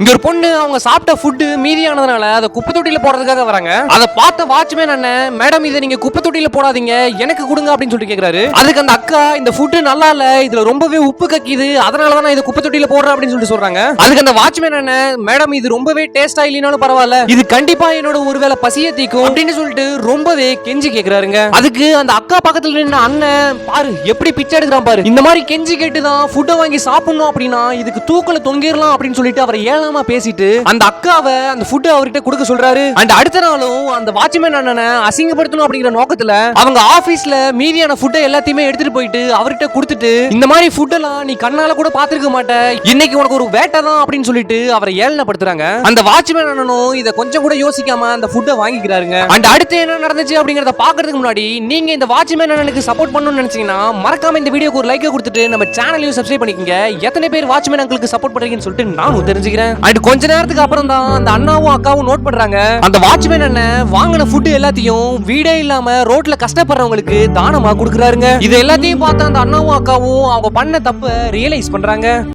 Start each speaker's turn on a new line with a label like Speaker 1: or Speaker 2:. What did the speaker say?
Speaker 1: இங்க ஒரு பொண்ணு அவங்க சாப்பிட்ட ஃபுட் மீதியானதுனால அதை குப்பை தொட்டியில போடுறதுக்காக வராங்க. அதை பார்த்த வாட்ச்மேன் அண்ணன், மேடம் இதை நீங்க குப்பை தொட்டியில போடாதீங்க, எனக்கு கொடுங்க அப்படின்னு சொல்லிட்டு கேக்குறாரு. அதுக்கு அந்த அக்கா, இந்த ஃபுட் நல்லா இல்ல, இதுல ரொம்பவே உப்பு கக்கிது, அதனாலதான் நான் இதை குப்பை தொட்டியில போடுறேன் அப்படின்னு சொல்லிட்டு சொல்றாங்க. அதுக்கு அந்த வாட்ச்மேன் அண்ணன், மேடம் இது ரொம்பவே டேஸ்டா இல்லைனாலும் பரவாயில்ல, இது கண்டிப்பா என்னோட ஒருவேளை பசியை தீக்கும் அப்படின்னு சொல்லிட்டு ரொம்பவே கெஞ்சி கேக்குறாருங்க. அதுக்கு அந்த அக்கா பக்கத்துல நின்ன அண்ணன், பாரு எப்படி பிச்சை எடுக்கிறான் பாரு, இந்த மாதிரி கெஞ்சி கேட்டுதான் ஃபுட்டை வாங்கி சாப்பிடணும் அப்படின்னா இதுக்கு தூக்கல தொங்கிடலாம் அப்படின்னு சொல்லிட்டு அவரை ஏழாம பேசிட்டு அந்த அக்காவை அந்த ஃபுட் அவர்கிட்ட கொடுக்க சொல்றாரு. அண்ட் அடுத்த நாளும் அந்த வாட்ச்மேன் அண்ணனை அசிங்கப்படுத்தணும் அப்படிங்கிற நோக்கத்துல அவங்க ஆபீஸ்ல மீதியான ஃபுட்டை எல்லாத்தையுமே எடுத்துட்டு போயிட்டு அவர்கிட்ட கொடுத்துட்டு, இந்த மாதிரி ஃபுட் எல்லாம் நீ கண்ணால கூட பாத்துருக்க மாட்ட, இன்னைக்கு உனக்கு ஒரு வேட்டை தான் அப்படின்னு சொல்லிட்டு அவரை ஏளனப்படுத்துறாங்க. அந்த வாட்ச்மேன் அண்ணனும் இதை கொஞ்சம் கூட யோசிக்காம அந்த ஃபுட்டை வாங்கிக்கிறாருங்க. அண்ட் அடுத்து என்ன நடந்துச்சு அப்படிங்கறத பாக்குறதுக்கு முன்னாடி நீங்க இந்த வாட்ச்மேன் அண்ணனுக்கு சப்போர்ட் பண்ணணும்னு நினைச்சீங்கன்னா மறக்காம இந்த வீடியோக்கு ஒரு லைக் கொடுத்துட்டு நம்ம சேனலையும் சப்ஸ்கிரைப் பண்ணிக்கங்க. எத்தனை பேர் வாட்ச்மேன் அங்கிளுக்கு சப்போர்ட் பண்றீங்கன்னு சொல்லிட்டு நானும் தெரிஞ்சுக்கிறேன். அண்ட் கொஞ்ச நேரத்துக்கு அப்புறம் தான் அந்த அண்ணாவும் அக்காவும் நோட் பண்றாங்க, அந்த வாட்ச்மேன் அண்ணன் வாங்கின ஃபுட் எல்லாத்தையும் வீடே இல்லாம ரோட்ல கஷ்டப்படுறவங்களுக்கு தானமா கொடுக்குறாருங்க. இது எல்லாத்தையும் பார்த்து அந்த அண்ணாவும் அக்காவும் அவங்க பண்ண தப்ப ரியலைஸ் பண்றாங்க.